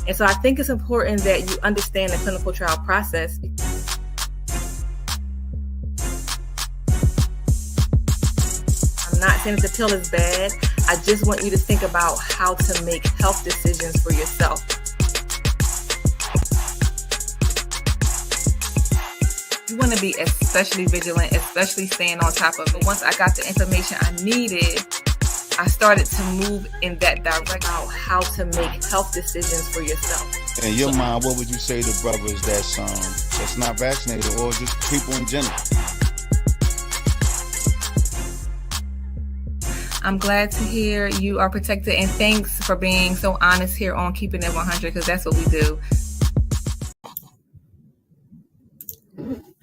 And so I think it's important that you understand the clinical trial process. I'm not saying that the pill is bad. I just want you to think about how to make health decisions for yourself. You want to be especially vigilant, especially staying on top of it. Once I got the information I needed, I started to move in that direction about how to make health decisions for yourself. In your mind, what would you say to brothers that's not vaccinated or just people in general? I'm glad to hear you are protected, and thanks for being so honest here on Keeping It 100, because that's what we do.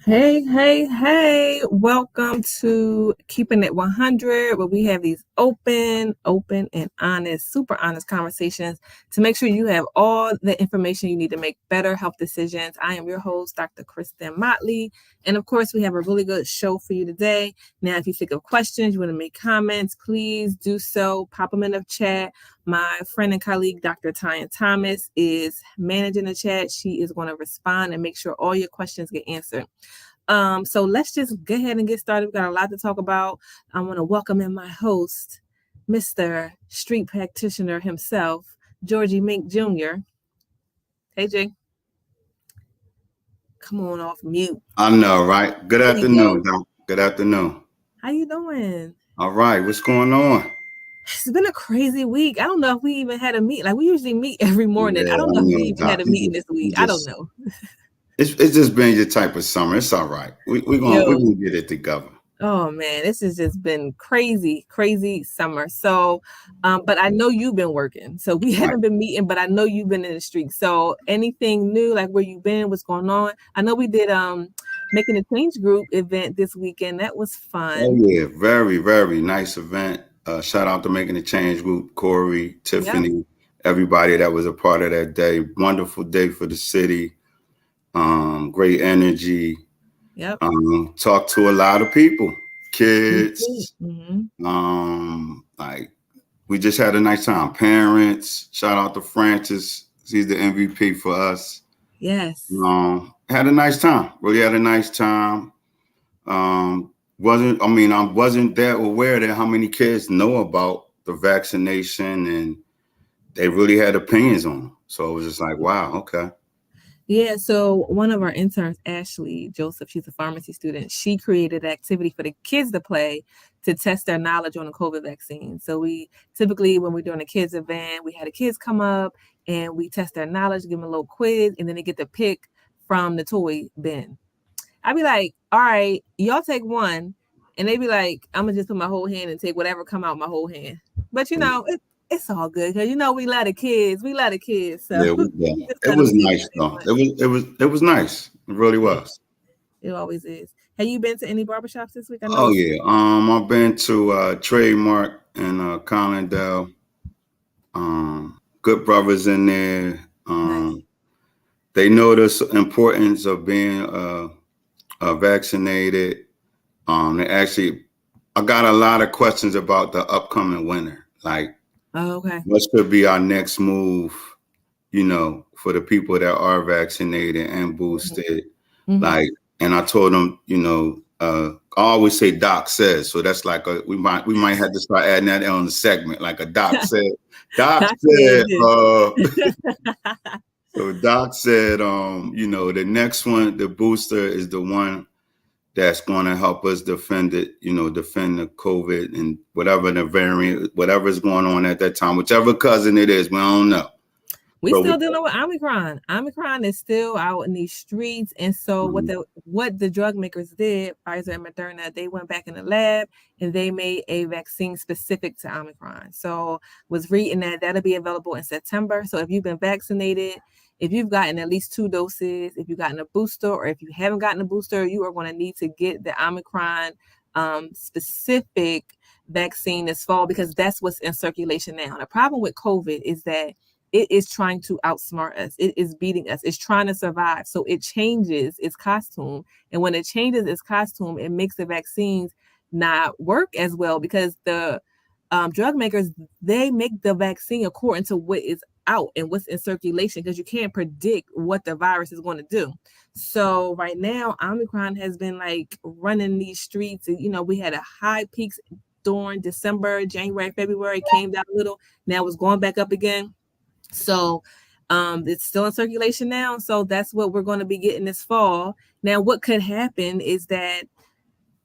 Hey, welcome to Keeping It 100, where we have these open and honest, super honest conversations to make sure you have all the information you need to make better health decisions. I am your host, Dr. Kristen Motley, and of course, we have a really good show for you today. Now, if you think of questions, you want to make comments, please do so. Pop them in the chat. My friend and colleague, Dr. Tanya Thomas, is managing the chat. She is going to respond and make sure all your questions get answered. So let's just go ahead and get started. We've got a lot to talk about. I want to welcome in my host, Mr. Street Practitioner himself, Georgie Mink Jr. Hey, Jay. Come on off mute. I know, right? Good afternoon, Doc. Good afternoon. How you doing? All right. What's going on? It's been a crazy week. I don't know if we even had a meet. Like, we usually meet every morning. Yeah, I don't know if we even had a meeting this week. I don't know. It's just been your type of summer. It's all right. We're gonna get it together. Oh man, this has just been crazy summer. So, but I know you've been working. So we haven't been meeting, but I know you've been in the street. So anything new, like where you've been, what's going on? I know we did Making a Change group event this weekend. That was fun. Oh yeah, very, very nice event. Shout out to Making a Change group, Corey, Tiffany, everybody that was a part of that day. Wonderful day for the city. Great energy. Yep. Talked to a lot of people, kids. Like we just had a nice time. Parents. Shout out to Francis. He's the MVP for us. Yes. Had a nice time. Really had a nice time. I wasn't that aware that how many kids know about the vaccination, and they really had opinions on them. So it was just like, wow, okay. Yeah, so one of our interns, Ashley Joseph, she's a pharmacy student. She created an activity for the kids to play to test their knowledge on the COVID vaccine. So we typically, when we're doing a kids event, we had the kids come up and we test their knowledge, give them a little quiz, and then they get to pick from the toy bin. I'd be like, all right, y'all take one. And they'd be like, I'm gonna just put my whole hand and take whatever come out my whole hand. But it's all good because we love the kids. So yeah. It was nice though. It was nice. It really was. It always is. Have you been to any barbershops this week? Oh yeah. I've been to Trademark and Collindale. Good brothers in there. Nice. They know the importance of being vaccinated. I got a lot of questions about the upcoming winter. Like, what should be our next move, for the people that are vaccinated and boosted? Like, and I told them, I always say Doc says, so that's like we might have to start adding that on the segment, like a Doc said. Doc said, so Doc said, the next one, the booster is the one that's going to help us defend it, defend the COVID and whatever the variant, whatever's going on at that time, whichever cousin it is, we don't know. We still dealing with Omicron. Omicron is still out in these streets. And so what the drug makers did, Pfizer and Moderna, they went back in the lab and they made a vaccine specific to Omicron. So was reading that that'll be available in September. So if you've been vaccinated, if you've gotten at least 2 doses, if you've gotten a booster, or if you haven't gotten a booster, you are going to need to get the Omicron specific vaccine this fall, because that's what's in circulation now. The problem with COVID is that it is trying to outsmart us. It is beating us. It's trying to survive. So it changes its costume. And when it changes its costume, it makes the vaccines not work as well, because the drug makers, they make the vaccine according to what is out and what's in circulation, because you can't predict what the virus is going to do. So right now, Omicron has been like running these streets. And, we had a high peaks during December, January, February, came down a little. Now it's going back up again. So it's still in circulation now. So that's what we're going to be getting this fall. Now, what could happen is that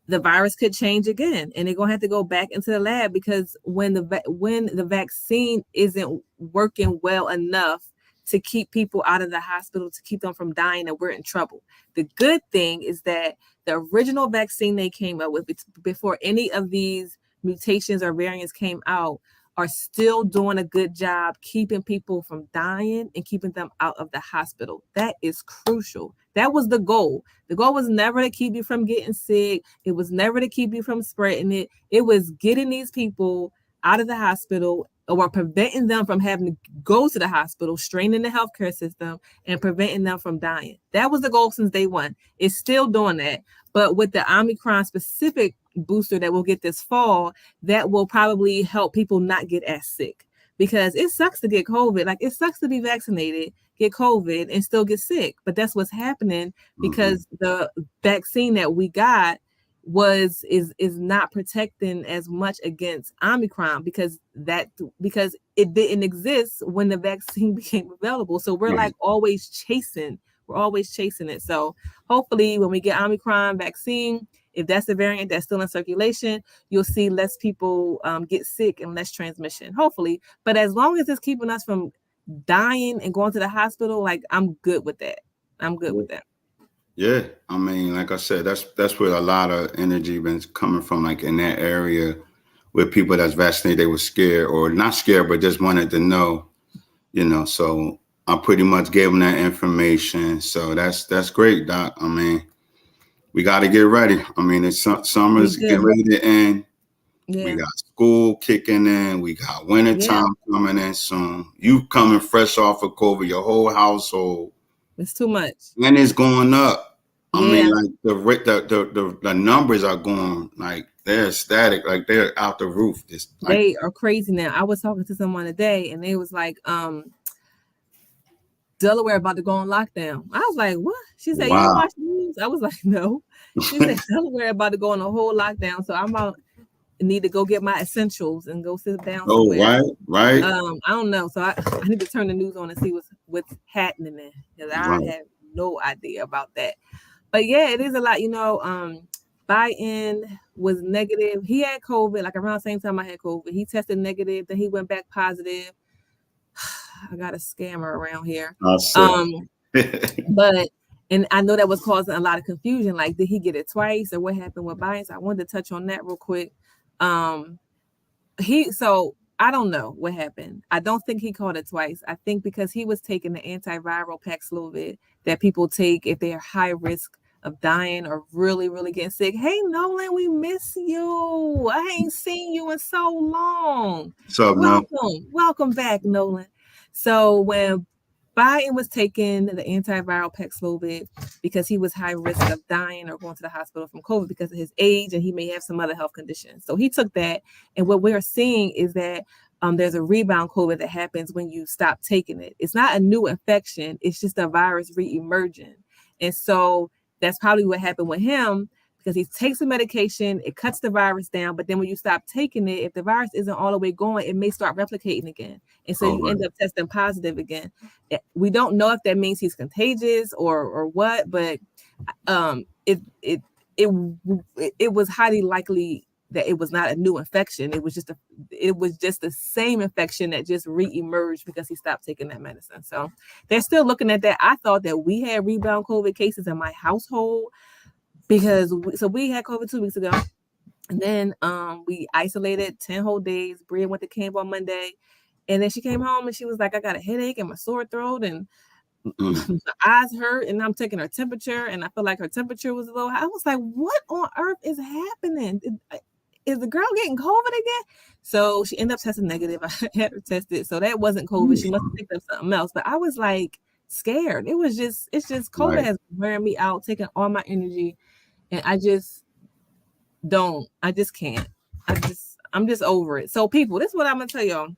the virus could change again, and they're going to have to go back into the lab, because when the vaccine isn't working well enough to keep people out of the hospital, to keep them from dying, and we're in trouble. The good thing is that the original vaccine they came up with before any of these mutations or variants came out are still doing a good job keeping people from dying and keeping them out of the hospital. That is crucial. That was the goal. The goal was never to keep you from getting sick. It was never to keep you from spreading it. It was getting these people out of the hospital, or preventing them from having to go to the hospital, straining the healthcare system, and preventing them from dying. That was the goal since day one. It's still doing that. But with the Omicron specific booster that we'll get this fall, that will probably help people not get as sick, because it sucks to get COVID. Like, it sucks to be vaccinated, get COVID, and still get sick. But that's what's happening, because the vaccine that we got is not protecting as much against Omicron, because it didn't exist when the vaccine became available. So we're like always chasing it. So hopefully when we get Omicron vaccine, if that's the variant that's still in circulation, you'll see less people get sick and less transmission, hopefully. But as long as it's keeping us from dying and going to the hospital, like, I'm good with that. Yeah, I mean, like I said, that's where a lot of energy been coming from, like in that area where people that's vaccinated, they were scared, or not scared, but just wanted to know, so I pretty much gave them that information. So that's great, Doc. I mean, we got to get ready. I mean, it's summer's getting ready to end. Yeah. We got school kicking in. We got wintertime coming in soon. You coming fresh off of COVID, your whole household. It's too much. And it's going up. I mean, like the numbers are going, like, they're ecstatic, like they're out the roof. They are crazy now. I was talking to someone today, and they was like, Delaware about to go on lockdown. I was like, what? She said, wow. You watch the news? I was like, no. She said, Delaware about to go on a whole lockdown. So I'm out. Need to go get my essentials and go sit down somewhere. Right. I don't know. So I need to turn the news on and see what's happening there, because I have no idea about that. But yeah, it is a lot. Biden was negative. He had COVID, like around the same time I had COVID. He tested negative, then he went back positive. I got a scammer around here. But I know that was causing a lot of confusion. Like, did he get it twice, or what happened with Biden? So I wanted to touch on that real quick. So I don't know what happened. I don't think he caught it twice. I think because he was taking the antiviral Paxlovid that people take if they're high risk of dying or really, really getting sick. Hey, Nolan, we miss you. I ain't seen you in so long. So welcome back, Nolan. So when Biden was taking the antiviral Paxlovid because he was high risk of dying or going to the hospital from COVID because of his age, and he may have some other health conditions. So he took that. And what we're seeing is that there's a rebound COVID that happens when you stop taking it. It's not a new infection. It's just a virus re-emerging. And so that's probably what happened with him, because he takes the medication, it cuts the virus down, but then when you stop taking it, if the virus isn't all the way going, it may start replicating again. And so you end up testing positive again. We don't know if that means he's contagious or what, but it was highly likely that it was not a new infection. It was just the same infection that just re-emerged because he stopped taking that medicine. So they're still looking at that. I thought that we had rebound COVID cases in my household, because we had COVID 2 weeks ago, and then we isolated 10 whole days. Bria went to camp on Monday, and then she came home and she was like, I got a headache and my sore throat and my eyes hurt, and I'm taking her temperature, and I feel like her temperature was a little high. I was like, what on earth is happening? Is the girl getting COVID again? So she ended up testing negative. I had her tested, so that wasn't COVID. She must have picked up something else. But I was like scared. It's just COVID has been wearing me out, taking all my energy. And I just can't. I'm just over it. So people, this is what I'm going to tell y'all.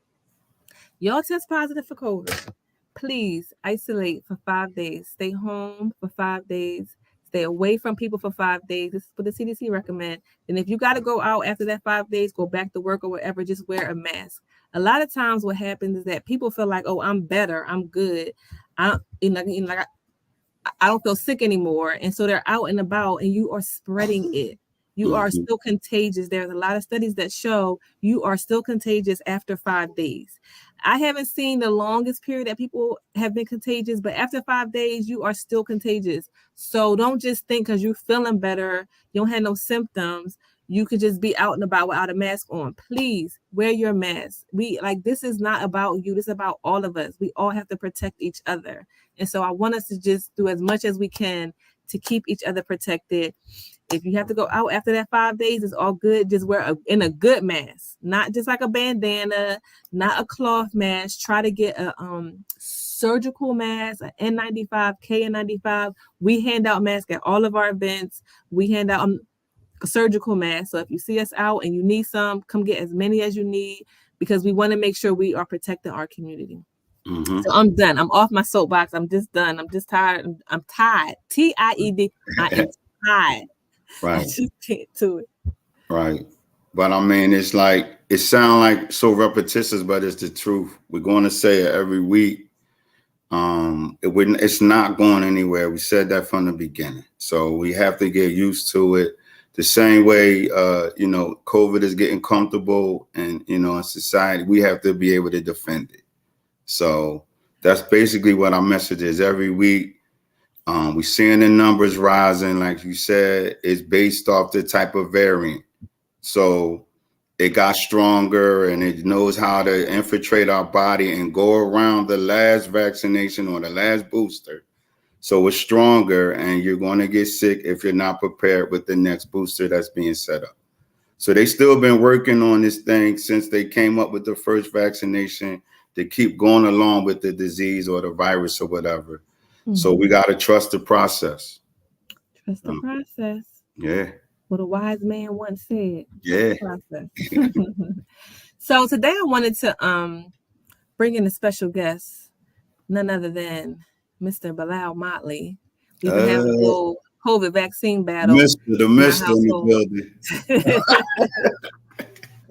Y'all test positive for COVID. Please isolate for 5 days. Stay home for 5 days. Stay away from people for 5 days. This is what the CDC recommend. And if you got to go out after that 5 days, go back to work or whatever, just wear a mask. A lot of times what happens is that people feel like, oh, I'm better. I'm good. I don't feel sick anymore. And so they're out and about and you are spreading it. You are still contagious. There's a lot of studies that show you are still contagious after 5 days. I haven't seen the longest period that people have been contagious, but after 5 days, you are still contagious. So don't just think because you're feeling better, you don't have no symptoms, you could just be out and about without a mask on. Please wear your mask. This is not about you. This is about all of us. We all have to protect each other. And so I want us to just do as much as we can to keep each other protected. If you have to go out after that 5 days, it's all good. Just wear in a good mask, not just like a bandana, not a cloth mask. Try to get a surgical mask, an N95, KN95. We hand out masks at all of our events. We hand out a surgical mask. So if you see us out and you need some, come get as many as you need because we want to make sure we are protecting our community. So I'm done. I'm off my soapbox. I'm just done. I'm just tired. I'm tired. TIED. I am tired. Right. I just can't do it. Right. But I mean, it's like, it sounds like so repetitious, but it's the truth. We're going to say it every week. It's not going anywhere. We said that from the beginning. So we have to get used to it. The same way, COVID is getting comfortable and, in society, we have to be able to defend it. So that's basically what our message is every week. We're seeing the numbers rising, like you said, it's based off the type of variant. So it got stronger and it knows how to infiltrate our body and go around the last vaccination or the last booster. So it's stronger and you're going to get sick if you're not prepared with the next booster that's being set up. So they still been working on this thing since they came up with the first vaccination to keep going along with the disease or the virus or whatever. So we got to trust the process. Trust the process. Yeah. What a wise man once said. Yeah. Process. So today I wanted to bring in a special guest, none other than Mr. Bilal Motley. We've been having a little COVID vaccine battle. The mister in the building.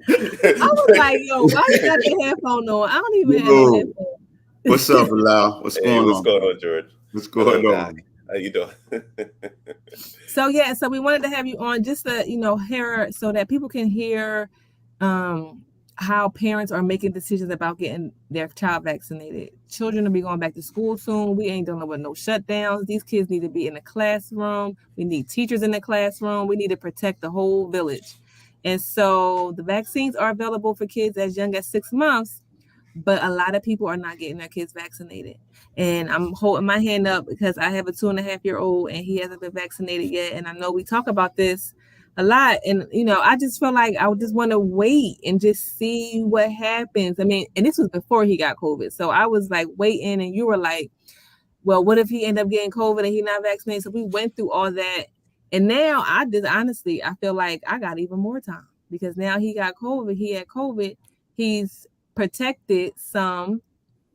I was like, yo, why you got the headphone on? I don't even have no headphone. What's up, Bilal? What's going on? What's going on, George? What's going on? How you doing? So we wanted to have you on just to, hear so that people can hear how parents are making decisions about getting their child vaccinated. Children will be going back to school soon. We ain't dealing with no shutdowns. These kids need to be in the classroom. We need teachers in the classroom. We need to protect the whole village. And so the vaccines are available for kids as young as 6 months, but a lot of people are not getting their kids vaccinated. And I'm holding my hand up because I have a 2.5-year-old and he hasn't been vaccinated yet. And I know we talk about this a lot. And, I just feel like I just want to wait and just see what happens. I mean, and this was before he got COVID. So I was like waiting and you were like, well, what if he ended up getting COVID and he's not vaccinated? So we went through all that. And now I feel like I got even more time because now he got COVID. He had COVID. He's protected some,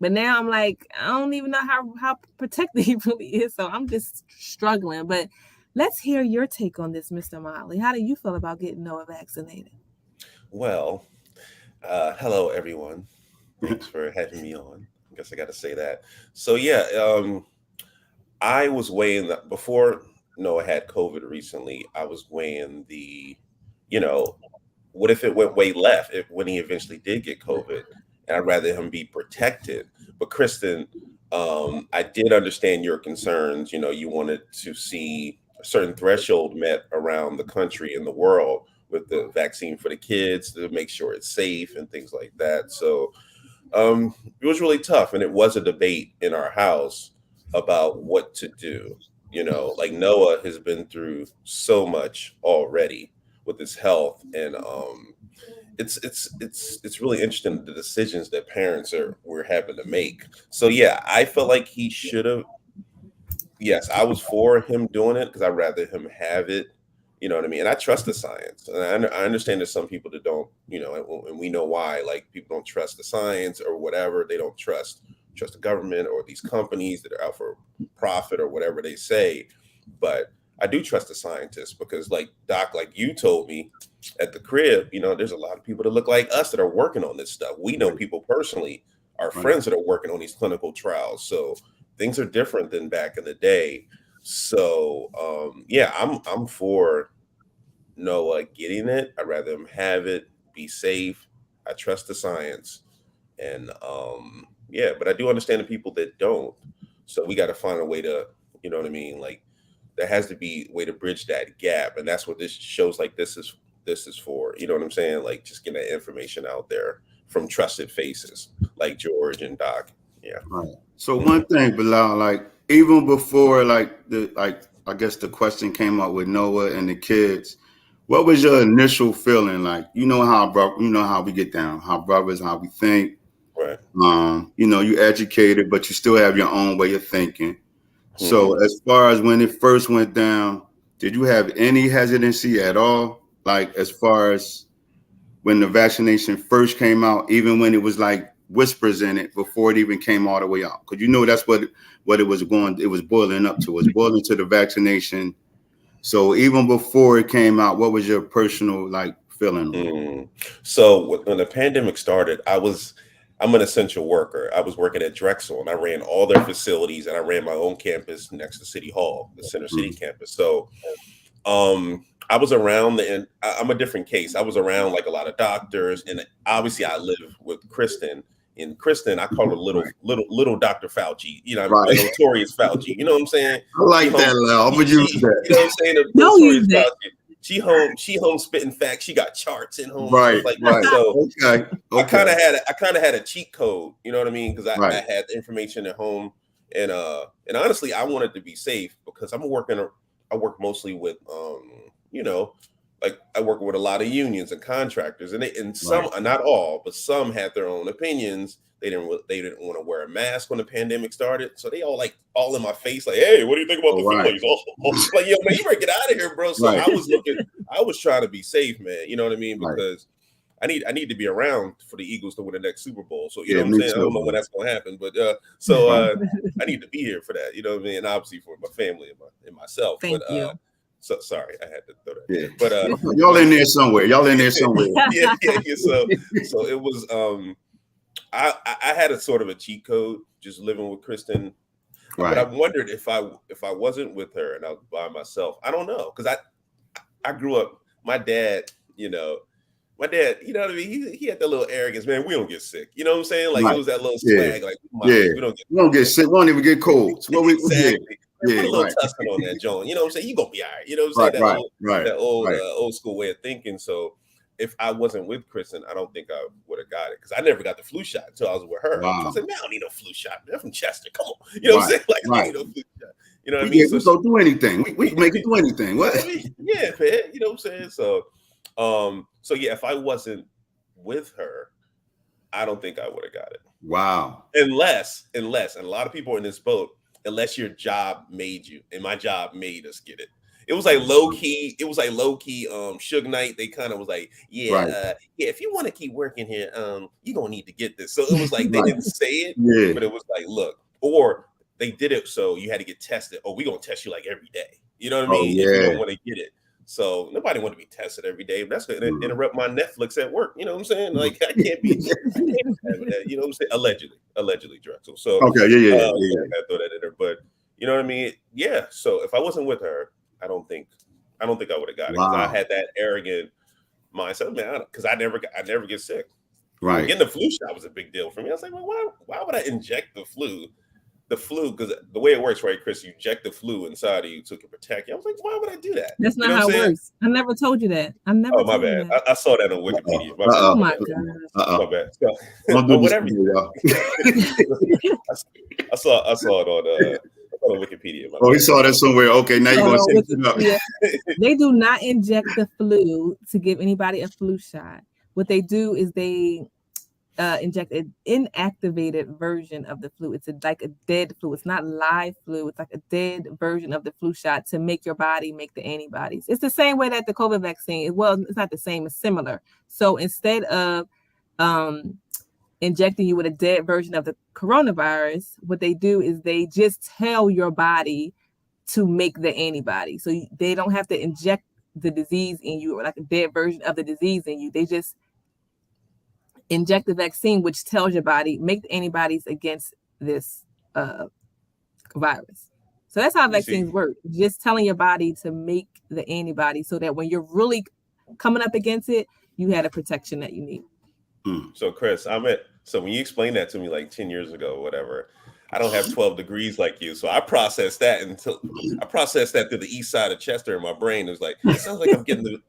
but now I'm like, I don't even know how protected he really is. So I'm just struggling. But let's hear your take on this, Mr. Motley. How do you feel about getting Noah vaccinated? Well, hello, everyone. Thanks for having me on. I guess I got to say that. So, I was weighing that before Noah had COVID recently. I was weighing what if it went way left when he eventually did get COVID? And I'd rather him be protected. But Kristen, I did understand your concerns. You wanted to see a certain threshold met around the country and the world with the vaccine for the kids to make sure it's safe and things like that. So it was really tough. And it was a debate in our house about what to do. Like Noah has been through so much already with his health, and it's really interesting the decisions that parents were having to make. So I felt like he should have. Yes, I was for him doing it because I'd rather him have it You know what I mean? And I trust the science. And I understand there's some people that don't, you know, and we know why. Like, people don't trust the science or whatever. They don't trust the government or these companies that are out for profit or whatever they say. But I do trust the scientists because, like, Doc, like you told me at the crib, you know, there's a lot of people that look like us that are working on this stuff. We know people personally, our friends that are working on these clinical trials. So things are different than back in the day. So yeah, I'm for Noah getting it. I'd rather him have it, be safe. I trust the science. And yeah, but I do understand the people that don't. So we got to find a way to, you know what I mean? Like, there has to be a way to bridge that gap. And that's what this shows like this is for. You know what I'm saying? Like, just getting that information out there from trusted faces like George and Doc. Yeah. Right. So one thing, Bilal, like, even before I guess the question came up with Noah and the kids, what was your initial feeling? Like, you know how we get down, how brothers, how we think. Right. You know, you educated, but you still have your own way of thinking. Mm-hmm. So as far as when it first went down, did you have any hesitancy at all? Like, as far as when the vaccination first came out, even when it was like whispers in it before it even came all the way out? Because you know that's what it was boiling up to. It was boiling to the vaccination. So even before it came out, what was your personal like feeling? So when the pandemic started, I'm an essential worker. I was working at Drexel, and I ran all their facilities, and I ran my own campus next to City Hall, the Center City campus. So I was around, and I'm a different case. I was around like a lot of doctors, and obviously I live with Kristen. And Kristen, I call her little Dr. Fauci, you know, right. Notorious Fauci. You know what I'm saying? I like that, Lil. I'm gonna use that. You know what I'm saying? No, use that. She home spitting facts. She got charts in home. Right. Like right. So okay. I kind of had a cheat code. You know what I mean? Because I had the information at home, and honestly, I wanted to be safe because I work mostly with you know, like I work with a lot of unions and contractors, and some, not all, but some had their own opinions. They didn't want to wear a mask when the pandemic started, so they all in my face, like, "Hey, what do you think about the flu?" Like, yo, man, you better get out of here, bro. So I was trying to be safe, man. You know what I mean? Because I need to be around for the Eagles to win the next Super Bowl. So you know what I'm saying? I don't know when that's going to happen, but I need to be here for that. You know what I mean? And obviously for my family and myself. Thank you. So sorry, I had to throw that. Yeah. But y'all in there somewhere. Yeah. So it was I had a sort of a cheat code just living with Kristen. Right. But I wondered if I wasn't with her and I was by myself. I don't know, because I grew up. My dad, you know what I mean? He had that little arrogance, man. We don't get sick. You know what I'm saying? Like, it was that little swag. Like, we don't get sick. We don't even get colds. Exactly. Put a little Tuscan on that, John. You know what I'm saying? You gonna be all right. You know what I'm saying? That old school way of thinking. So if I wasn't with Kristen, I don't think I would have got it, because I never got the flu shot until I was with her. Wow. I was like, man, I don't need no flu shot. I'm from Chester. Come on. You know what I'm saying? Like, I don't need no flu shot. You know what I mean? We don't do anything. We make it do anything. What? Yeah, man. You know what I'm saying? So yeah, if I wasn't with her, I don't think I would have got it. Wow. Unless, and a lot of people in this boat, unless your job made you, and my job made us get it. It was like low key. Suge Knight. They kind of was like, if you want to keep working here, you're gonna need to get this. So it was like they didn't say it, but it was like, look, or they did it so you had to get tested. Oh, we gonna test you like every day. You know what I mean? If you don't want to get it. So nobody want to be tested every day. That's going to interrupt my Netflix at work. You know what I'm saying? Like, I can't be having that. You know what I'm saying? Allegedly, Drexel. So okay, yeah. I throw that in there, but you know what I mean? Yeah. So if I wasn't with her, I don't think I would have got it, because I had that arrogant mindset, man. Because I never get sick. Right. Getting the flu shot was a big deal for me. I was like, well, why would I inject the flu? The flu, because the way it works, right, Chris, you inject the flu inside of you to protect you. I was like, why would I do that? That's not how it works. I never told you that. Oh, my bad. I saw that on Wikipedia. Oh my god. My bad. So, whatever. I saw it on Wikipedia. He saw that somewhere. Okay, now you're going to set it up. They do not inject the flu to give anybody a flu shot. What they do is they inject an inactivated version of the flu. It's like a dead flu. It's not live flu. It's like a dead version of the flu shot to make your body make the antibodies. It's the same way that the COVID vaccine, well, it's not the same, it's similar. So instead of injecting you with a dead version of the coronavirus, what they do is they just tell your body to make the antibody. So they don't have to inject the disease in you or like a dead version of the disease in you. They just inject the vaccine, which tells your body, make the antibodies against this virus. So that's how vaccines work. Just telling your body to make the antibody so that when you're really coming up against it, you had a protection that you need. So Chris, so when you explained that to me like 10 years ago, or whatever, I don't have 12 degrees like you. So I processed that through the east side of Chester in my brain. It was like, it sounds like I'm getting the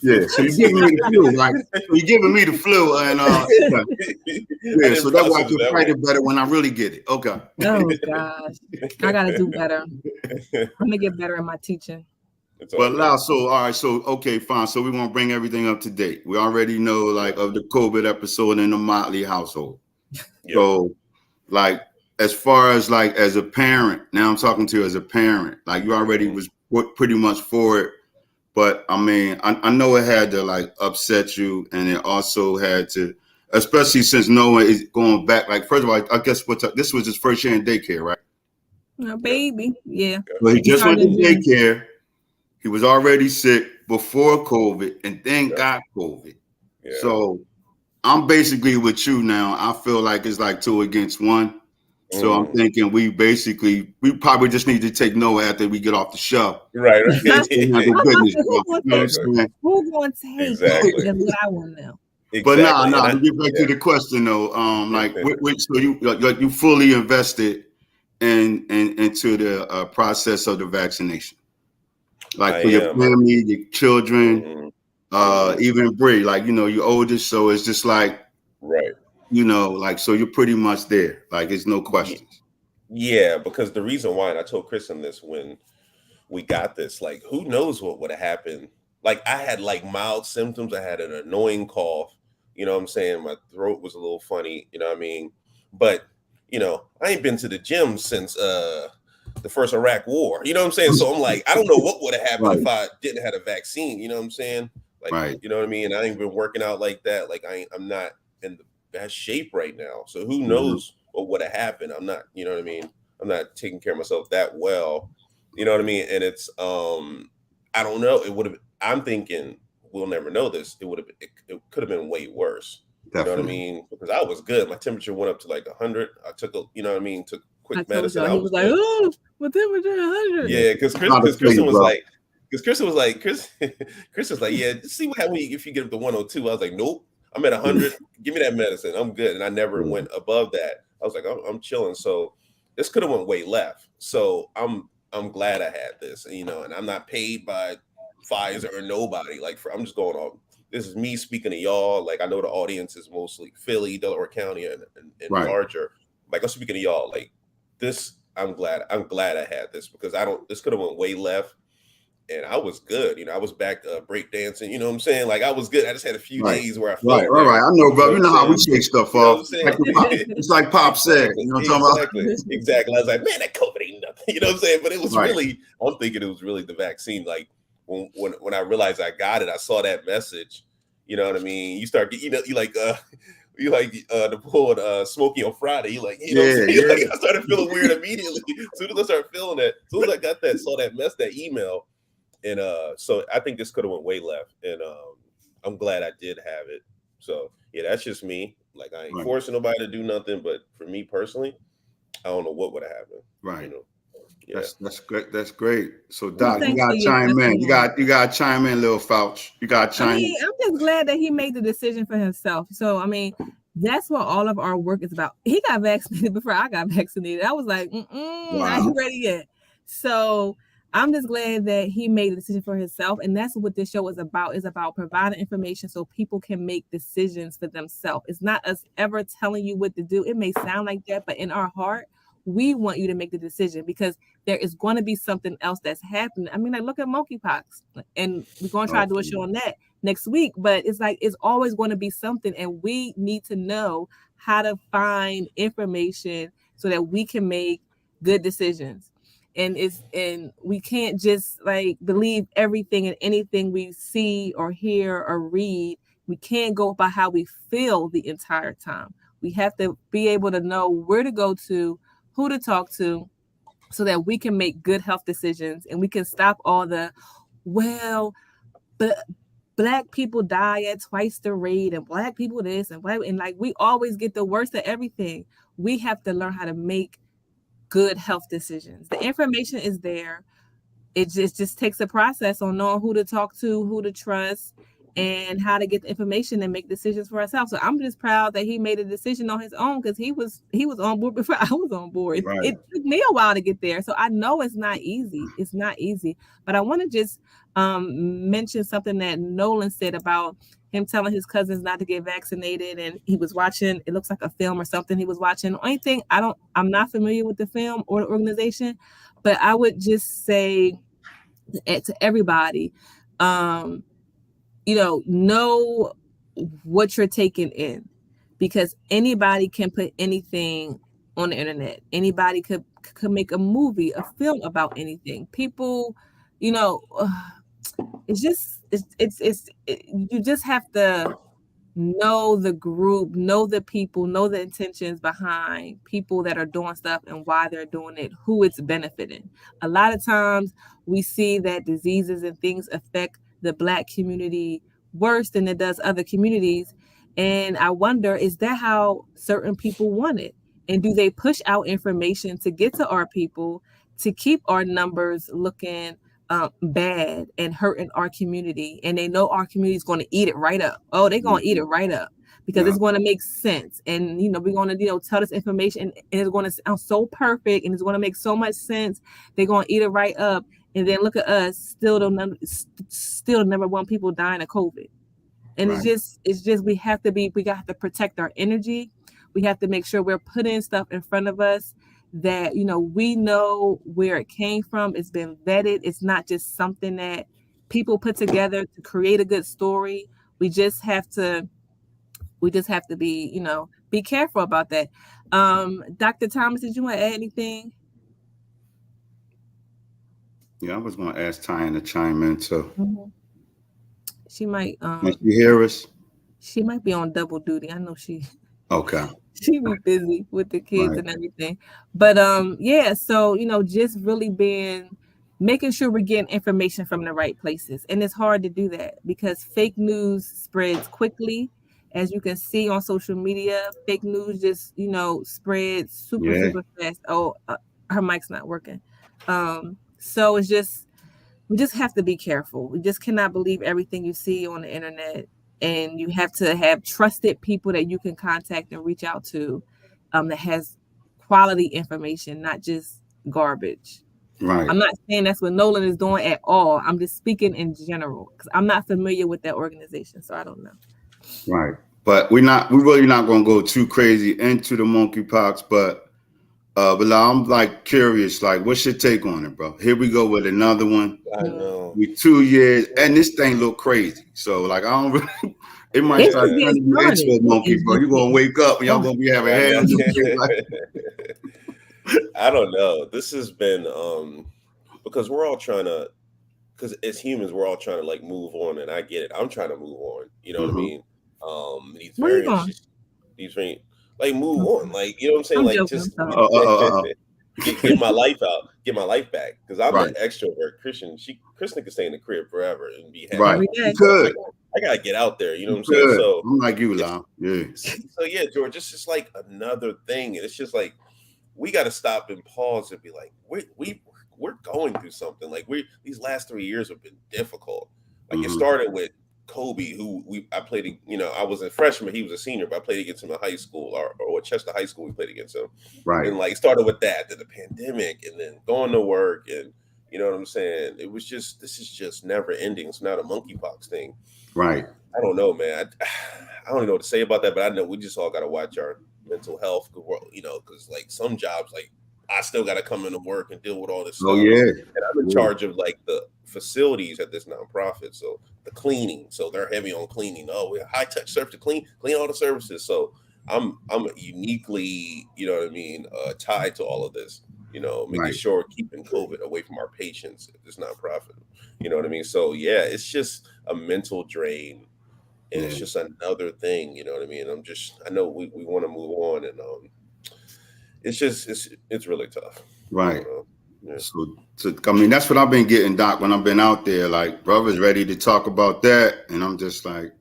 flu. Yeah, so you're giving me the flu, like you're giving me the flu, and yeah, so that's why I can fight it better when I really get it. Okay. Oh gosh, I gotta do better. I'm gonna get better at my teaching. But now, so all right, so okay, fine. So we want to bring everything up to date. We already know like of the COVID episode in the Motley household. Yep. So like, as far as like as a parent, now I'm talking to you as a parent, like you already was pretty much for it. But I mean, I know it had to like upset you, and it also had to, especially since no one is going back. Like, first of all, I guess this was his first year in daycare, right? No, baby. Yeah. Well, he just went to daycare. He was already sick before COVID and then got COVID. Yeah. So I'm basically with you now. I feel like it's like 2 against 1. So I'm thinking we probably just need to take Noah after we get off the show. Right. Who's going to take exactly. I want now? Exactly. But no, to get back to the question though, so you fully invested into the process of the vaccination. Like for your family, your children, even Bree, like, you know, your oldest. So it's just like, right. You know, like, so you're pretty much there. Like, it's no questions. Yeah, because the reason why, and I told Kristen this when we got this, like, who knows what would have happened. Like, I had like mild symptoms. I had an annoying cough. You know what I'm saying? My throat was a little funny. You know what I mean? But, you know, I ain't been to the gym since the first Iraq war. You know what I'm saying? So I'm like, I don't know what would have happened if I didn't have a vaccine. You know what I'm saying? Like, you know what I mean? I ain't been working out like that. Like, I'm not in the best shape right now. So who knows what would have happened? I'm not, you know what I mean? I'm not taking care of myself that well. You know what I mean? And it's, I don't know. It would have, I'm thinking we'll never know this. It could have been way worse. Definitely. You know what I mean? Because I was good. My temperature went up to like 100. I took you know what I mean? Took quick medicine. He was like, oh, my temperature 100. Yeah, because Kristen was like, Chris was like, yeah, see what happens if you get up to 102. I was like, nope, I'm at 100. Give me that medicine. I'm good. And I never went above that. I was like, I'm chilling. So this could have went way left. So I'm glad I had this, you know, and I'm not paid by Pfizer or nobody. Like, I'm just going off. This is me speaking to y'all. Like, I know the audience is mostly Philly, Delaware County, and larger. Like, I'm speaking to y'all. Like, this, I'm glad I had this because this could have went way left. And I was good, you know. I was back break dancing, you know what I'm saying? Like, I was good. I just had a few days where I felt right. I know, bro. You know how we shake stuff off. It's like Pop said, you know what I'm talking about? Exactly. I was like, man, that COVID ain't nothing. You know what I'm saying? But it was really, I'm thinking it was really the vaccine. Like, when I realized I got it, I saw that message. You know what I mean? You start, you know, you like the pulled Smokey on Friday. You like, you know what I'm saying? Like, I started feeling weird immediately. As soon as I started feeling that, as soon as I got that, saw that email. And so I think this could have went way left. And I'm glad I did have it. So yeah, that's just me. Like, I ain't forcing nobody to do nothing, but for me personally, I don't know what would have happened. Right. You know? Yeah. That's great. That's great. So Doc, you gotta chime in. You gotta chime in, little Fouch. You gotta chime in. I'm just glad that he made the decision for himself. So I mean, that's what all of our work is about. He got vaccinated before I got vaccinated. I was like, not ready yet. So I'm just glad that he made the decision for himself. And that's what this show is about providing information so people can make decisions for themselves. It's not us ever telling you what to do. It may sound like that, but in our heart, we want you to make the decision because there is going to be something else that's happening. I mean, like, look at monkeypox, and we're going to try to do a show on that. next week, but it's like it's always going to be something, and we need to know how to find information so that we can make good decisions. And we can't just like believe everything and anything we see or hear or read. We can't go by how we feel the entire time. We have to be able to know where to go to, who to talk to, so that we can make good health decisions, and we can stop all the, well, but Black people die at twice the rate, and Black people this and Black, and like we always get the worst of everything. We have to learn how to make good health decisions. The information is there. It just takes a process on knowing who to talk to, who to trust, and how to get the information and make decisions for ourselves. So I'm just proud that he made a decision on his own, because he was on board before I was on board. Right. It took me a while to get there. So I know it's not easy. It's not easy. But I want to just mention something that Nolan said about him telling his cousins not to get vaccinated, and he was watching, it looks like a film or something he was watching. The only thing, I'm not familiar with the film or the organization, but I would just say to everybody, know what you're taking in, because anybody can put anything on the internet. Anybody could make a movie, a film about anything. People, you just have to know the group, know the people, know the intentions behind people that are doing stuff and why they're doing it, who it's benefiting. A lot of times we see that diseases and things affect the Black community worse than it does other communities. And I wonder, is that how certain people want it? And do they push out information to get to our people to keep our numbers looking bad and hurting our community? And they know our community is going to eat it right up. Oh, they're going to eat it right up, because it's going to make sense. And, we're going to, tell this information, and it's going to sound so perfect, and it's going to make so much sense. They're going to eat it right up. And then look at us, still the number one people dying of COVID. And right. it's just, we got to protect our energy. We have to make sure we're putting stuff in front of us that, we know where it came from. It's been vetted. It's not just something that people put together to create a good story. We just have to be careful about that. Dr. Thomas, did you want to add anything? Yeah, I was going to ask Tyan to chime in too. Mm-hmm. She might. Can she hear us? She might be on double duty. I know she. Okay. She be busy with the kids and everything. But so just really making sure we're getting information from the right places. And it's hard to do that because fake news spreads quickly. As you can see on social media, fake news just, spreads super fast. Oh, her mic's not working. So it's just, we just have to be careful. We just cannot believe everything you see on the internet. And you have to have trusted people that you can contact and reach out to that has quality information, not just garbage. Right. I'm not saying that's what Nolan is doing at all. I'm just speaking in general because I'm not familiar with that organization, so I don't know. Right. But we're really not going to go too crazy into the monkeypox, but I'm like curious, like what's your take on it, bro? Here we go with another one. I know. With 2 years, and this thing look crazy. So like I don't really, it might start turning you into a monkey, bro. You're gonna wake up and y'all gonna be having hands. I don't know. This has been because we're all trying to, because as humans we're all trying to like move on, and I get it. I'm trying to move on. You know what I mean? These variants, like move on, like you know what I'm saying, I'm like joking. just get my life out, get my life back, because I'm an extrovert. Kristen can stay in the crib forever and be happy. Right, I gotta get out there. You know what I'm saying? So I'm like you, Lam. Yeah. So yeah, George, it's just like another thing, and it's just like we got to stop and pause and be like, we're going through something. Like these last 3 years have been difficult. Like it started with Kobe, who I played, I was a freshman, he was a senior, but I played against him in high school, or Chester High School, we played against him. Right. And like started with that, then the pandemic, and then going to work, and you know what I'm saying? It was just, this is just never ending. It's not a monkeypox thing. Right. I don't know, man. I don't know what to say about that, but I know we just all got to watch our mental health, because like some jobs, like I still got to come into work and deal with all this stuff. Oh yeah, and I'm in charge of like the facilities at this nonprofit, so the cleaning. So they're heavy on cleaning. Oh, we're high touch service to clean all the services. So I'm uniquely, you know what I mean, tied to all of this. You know, making sure keeping COVID away from our patients at this nonprofit. You know what I mean? So yeah, it's just a mental drain. And it's just another thing, you know what I mean? I know we want to move on, and it's really tough. Right. Yeah. So I mean, that's what I've been getting, Doc, when I've been out there. Like, brothers ready to talk about that, and I'm just like,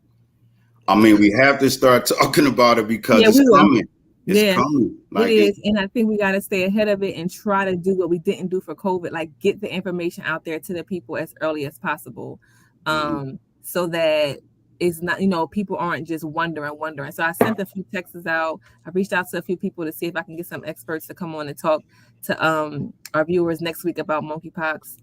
I mean, we have to start talking about it because it's coming. It's coming. Like, it is, and I think we got to stay ahead of it and try to do what we didn't do for COVID, like get the information out there to the people as early as possible, so that it's not, you know, people aren't just wondering. So I sent a few texts out. I reached out to a few people to see if I can get some experts to come on and talk to our viewers next week about monkeypox,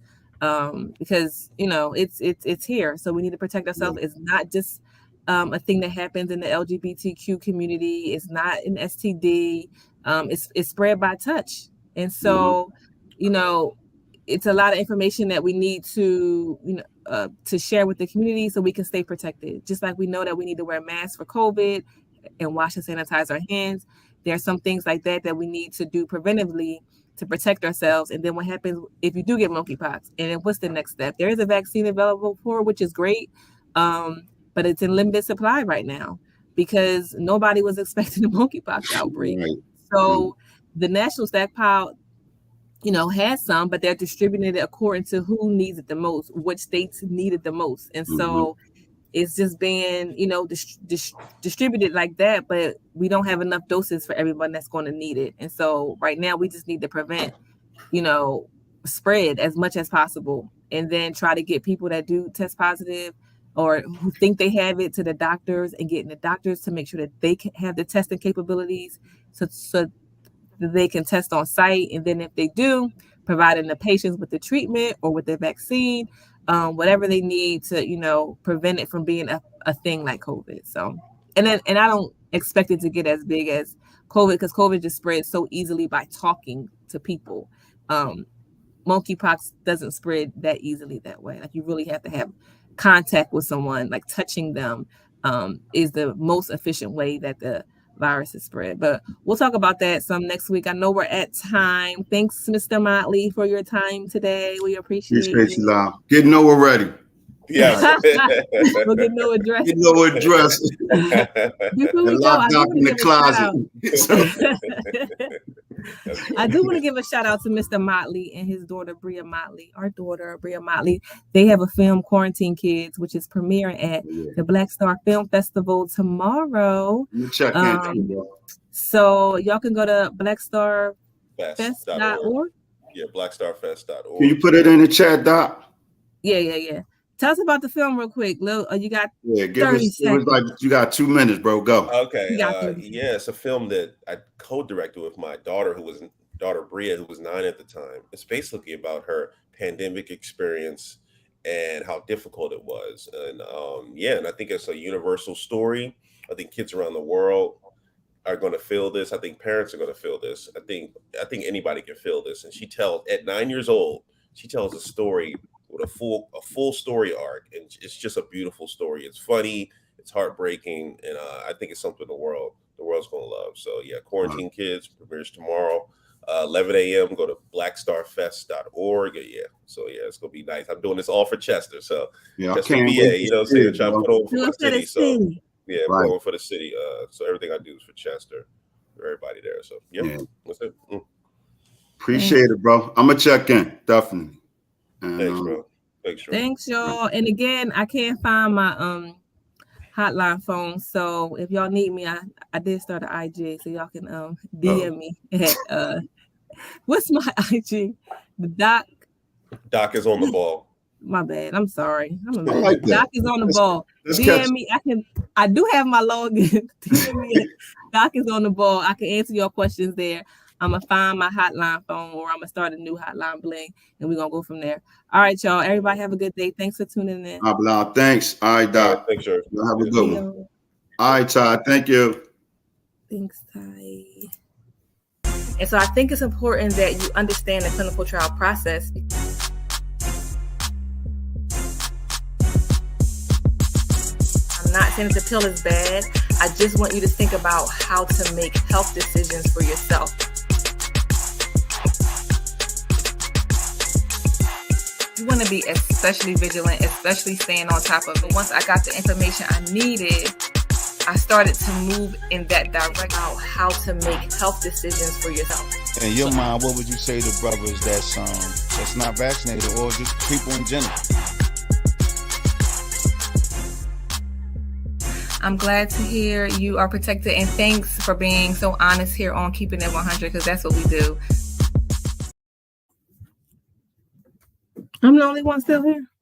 because, you know, it's here, so we need to protect ourselves. It's not just a thing that happens in the LGBTQ community. It's not an STD. It's spread by touch, and so you know, it's a lot of information that we need to, you know, to share with the community so we can stay protected. Just like we know that we need to wear masks for COVID and wash and sanitize our hands, there are some things like that we need to do preventively to protect ourselves. And then what happens if you do get monkeypox? And then what's the next step? There is a vaccine available for, which is great, but it's in limited supply right now because nobody was expecting a monkeypox outbreak. So the national stockpile, you know, has some, but they're distributing it according to who needs it the most, which states need it the most. And so it's just being, you know, distributed like that, but we don't have enough doses for everyone that's going to need it. And so right now we just need to prevent, you know, spread as much as possible, and then try to get people that do test positive or who think they have it to the doctors, and getting the doctors to make sure that they can have the testing capabilities so that they can test on site. And then if they do, providing the patients with the treatment or with the vaccine, whatever they need to, you know, prevent it from being a thing like COVID. So, and I don't expect it to get as big as COVID, because COVID just spreads so easily by talking to people. Monkeypox doesn't spread that easily that way. Like, you really have to have contact with someone, like touching them is the most efficient way that the virus is spread. But we'll talk about that some next week. I know we're at time. Thanks, Mr. Motley, for your time today. We appreciate you. Get Noah ready. Yeah. We'll get Noah dressed. Get Noah dressed. Before we go, in the closet. I do want to give a shout out to Mr. Motley and his daughter, Bria Motley, our daughter, Bria Motley. They have a film, Quarantine Kids, which is premiering at the Black Star Film Festival tomorrow. Check in. So y'all can go to blackstarfest.org. Yeah, blackstarfest.org. Can you put it in the chat, Doc? Yeah. Tell us about the film real quick. Lil, you got 30 seconds. It was like, you got 2 minutes, bro. Go. Okay. It's a film that I co-directed with my daughter, Bria, who was 9 at the time. It's basically about her pandemic experience and how difficult it was. And and I think it's a universal story. I think kids around the world are going to feel this. I think parents are going to feel this. I think anybody can feel this. And she tells, at 9 years old, she tells a story with a full story arc, and it's just a beautiful story. It's funny, it's heartbreaking, and I think it's something the world's gonna love. So yeah, Quarantine Kids premieres tomorrow, 11 a.m. Go to blackstarfest.org. So it's gonna be nice. I'm doing this all for Chester, so Chester, PA. You know what I'm saying? Trying to put over for my city. So put over for the city. So everything I do is for Chester, for everybody there. So that's it. Appreciate it, bro. I'm gonna check in, definitely. Thanks, bro. Thanks, y'all. And again, I can't find my hotline phone, so if y'all need me, I did start an IG, so y'all can DM me at what's my IG? The Doc is on the ball. My bad. I'm sorry. Doc is on the ball. DM me. I do have my login. DM me. Doc is on the ball. I can answer your questions there. I'm going to find my hotline phone, or I'm going to start a new hotline bling, and we're going to go from there. All right, y'all. Everybody have a good day. Thanks for tuning in. Thanks. All right, Doc. Thanks, sir. Have a good one. All right, Ty. Thank you. Thanks, Ty. And so I think it's important that you understand the clinical trial process. I'm not saying that the pill is bad. I just want you to think about how to make health decisions for yourself. You want to be especially vigilant, especially staying on top of it. Once I got the information I needed, I started to move in that direction about how to make health decisions for yourself. In your mind, what would you say to brothers that's not vaccinated, or just people in general? I'm glad to hear you are protected, and thanks for being so honest here on Keeping It 100, because that's what we do. I'm the only one still here.